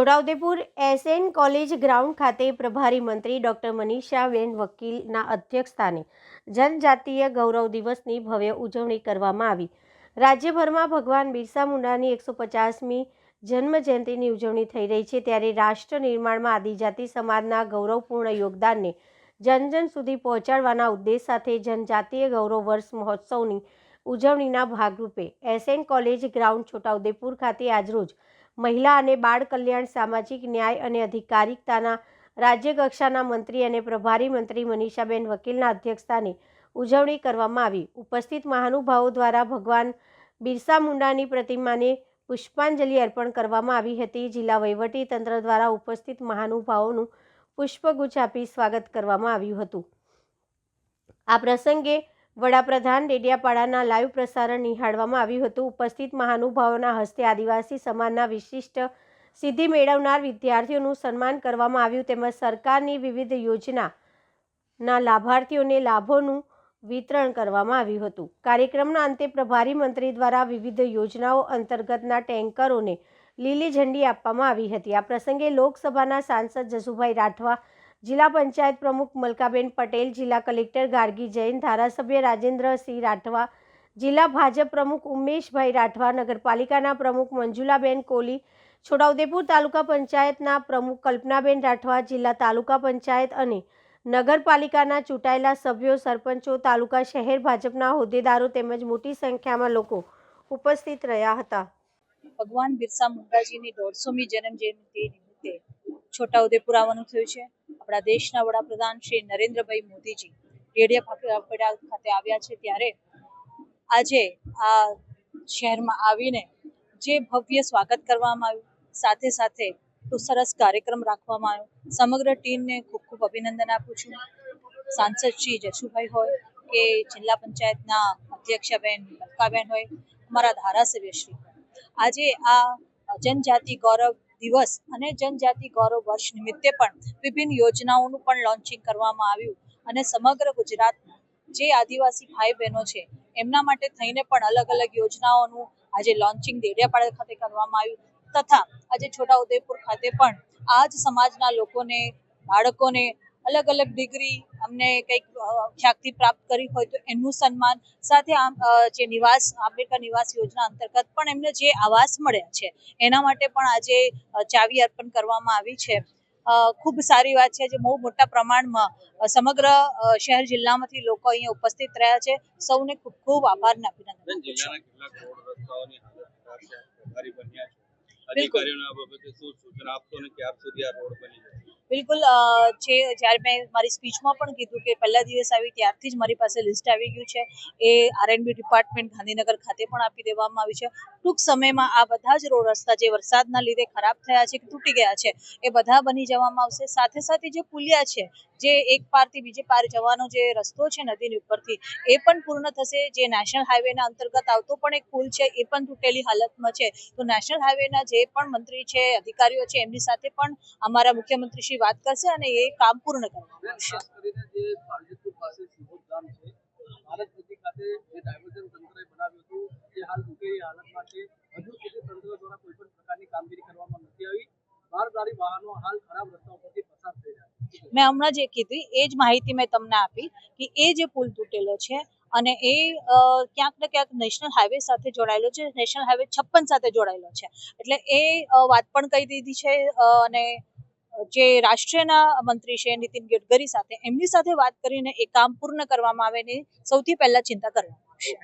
Chhota Udepur SN college ground ખાતે પ્રભારી મંત્રી ડોક્ટર મનીષાબેન વકીલના અધ્યક્ષસ્થાને જનજાતીય ગૌરવ દિવસની ભવ્ય ઉજવણી કરવામાં આવી। રાજ્યભરમાં ભગવાન બિરસા મુંડાની 150મી જન્મ જયંતિની ઉજવણી થઈ રહી છે, ત્યારે રાષ્ટ્ર નિર્માણમાં આદિજાતિ સમાજના ગૌરવપૂર્ણ યોગદાનને જન જન સુધી પહોંચાડવાના ઉદ્દેશ સાથે જનજાતીય ગૌરવ વર્ષ મહોત્સવની ઉજવણીના ભાગરૂપે એસએન કોલેજ ગ્રાઉન્ડ છોટાઉદેપુર ખાતે આજરોજ મહિલા અને બાળ કલ્યાણ, સામાજિક ન્યાય અને અધિકારિતાના રાજ્ય કક્ષાના મંત્રી અને પ્રભારી મંત્રી મનીષાબેન વકીલના અધ્યક્ષસ્થાને ઉજવણી કરવામાં આવી। ઉપસ્થિત મહાનુભાવો દ્વારા ભગવાન બિરસા મુંડાની પ્રતિમાને પુષ્પાંજલિ અર્પણ કરવામાં આવી હતી। જિલ્લા વહીવટી તંત્ર દ્વારા ઉપસ્થિત મહાનુભાવોનું પુષ્પગુચ્છ આપી સ્વાગત કરવામાં આવ્યું હતું। આ પ્રસંગે વડાપ્રધાન ડેડિયાપાડાના લાઈવ પ્રસારણ નિહાળવામાં આવ્યું હતું। ઉપસ્થિત મહાનુભાવોના હસ્તે આદિવાસી સમાજના વિશિષ્ટ સિદ્ધિ મેળવનાર વિદ્યાર્થીઓનું સન્માન કરવામાં આવ્યું, તેમજ સરકારની વિવિધ યોજનાના લાભાર્થીઓને લાભોનું વિતરણ કરવામાં આવ્યું હતું। કાર્યક્રમના અંતે પ્રભારી મંત્રી દ્વારા વિવિધ યોજનાઓ અંતર્ગતના ટેન્કરોને લીલી ઝંડી આપવામાં આવી હતી। આ પ્રસંગે લોકસભાના સાંસદ જસુભાઈ રાઠવા, જિલ્લા પંચાયત પ્રમુખ મલકાબેન પટેલ, જિલ્લા કલેક્ટર ગાર્ગી જૈન, ધારાસભ્ય રાજેન્દ્રસિંહ રાઠવા, જિલ્લા ભાજપ પ્રમુખ ઉમેશભાઈ રાઠવા, નગરપાલિકાના પ્રમુખ મંજુલાબેન કોલી, છોટાઉદેપુર તાલુકા પંચાયતના પ્રમુખ કલ્પનાબેન રાઠવા, જિલ્લા તાલુકા પંચાયત અને નગરપાલિકાના ચૂંટાયેલા સભ્યો, સરપંચો, તાલુકા શહેર ભાજપના હોદ્દેદારો તેમજ મોટી સંખ્યામાં લોકો ઉપસ્થિત રહ્યા હતા। ભગવાન બિરસા મુંડાજીની 150મી જન્મ જયંતિ નિમિત્તે છોટાઉદેપુર આવવાનું થયું છે। આપણા દેશના વડાપ્રધાન શ્રી નરેન્દ્રભાઈ મોદીજી ડેડિયાપાડા ખાતે આવ્યા છે, ત્યારે આજે આ શહેરમાં આવીને જે ભવ્ય સ્વાગત કરવામાં આવ્યું, સાથે સાથે તો સરસ કાર્યક્રમ રાખવામાં આવ્યો। સમગ્ર ટીમને ખૂબ ખૂબ અભિનંદન આપું છું। સાંસદ શ્રી જશુભાઈ હોય કે જિલ્લા પંચાયતના અધ્યક્ષાબેન મલકાબેન હોય, અમારા ધારાસભ્ય શ્રી, આજે આ જનજાતિ ગૌરવ દિવસ અને જનજાતિ ગૌરવ વર્ષ નિમિત્તે પણ વિભિન્ન યોજનાઓનું પણ લોન્ચિંગ કરવામાં આવ્યું અને સમગ્ર ગુજરાતમાં જે આદિવાસી ભાઈ બહેનો છે એમના માટે થઈને પણ અલગ અલગ યોજનાઓનું આજે લોન્ચિંગ ડેડિયાપાડા ખાતે કરવામાં આવ્યું, તથા આજે છોટાઉદેપુર ખાતે પણ આ જ સમાજના લોકોને, બાળકોને અલગ અલગ ડિગ્રી અમને કંઈક ખ્યાતિ પ્રાપ્ત કરી હોય તો એમનું સન્માન, સાથે જે નિવાસ આંબેડકર નિવાસ યોજના અંતર્ગત પણ એમને જે આવાસ મળ્યા છે એના માટે પણ આજે ચાવી અર્પણ કરવામાં આવી છે। ખૂબ સારી વાત છે, જે બહુ મોટા પ્રમાણમાં સમગ્ર શહેર જિલ્લામાંથી લોકો અહીંયા ઉપસ્થિત રહ્યા છે। સૌને ખૂબ ખૂબ આભાર અને અભિનંદન। બિલકુલ છે, જ્યારે મેં મારી સ્પીચમાં પણ કીધું કે પહેલા દિવસ આવી ત્યારથી જ મારી પાસે લિસ્ટ આવી ગયું છે। એ આરએનબી ડિપાર્ટમેન્ટ ગાંધીનગર ખાતે પણ આપી દેવામાં આવી છે। ટૂંક સમયમાં આ બધા જ રોડ રસ્તા જે વરસાદના લીધે ખરાબ થયા છે, તૂટી ગયા છે, એ બધા બની જવામાં આવશે। સાથે સાથે જે પુલિયા છે, જે એક પારથી બીજે પાર જવાનો જે રસ્તો છે નદીની ઉપરથી, એ પણ પૂર્ણ થશે। જે નેશનલ હાઈવેના અંતર્ગત આવતો પણ એક પુલ છે, એ પણ તૂટેલી હાલતમાં છે। તો નેશનલ હાઈવેના જે પણ મંત્રી છે, અધિકારીઓ છે, એમની સાથે પણ અમારા મુખ્યમંત્રી શ્રી વાત કરશે અને એ કામ પૂર્ણ કરવામાં આવશે। મેં હમણાં જે કીધી એ જ માહિતી મેં તમને આપી કે એ જે પુલ તૂટેલો છે અને એ ક્યાંક ને ક્યાંક નેશનલ હાઈવે સાથે જોડાયેલો છે, નેશનલ હાઈવે 56 સાથે જોડાયેલો છે, એટલે એ વાત પણ કહી દીધી છે। અને જે રાષ્ટ્રીયના મંત્રી છે નીતિન ગડકરી સાથે, એમની સાથે વાત કરીને એ કામ પૂર્ણ કરવામાં આવે ને સૌથી પહેલા ચિંતા કરવામાં આવશે।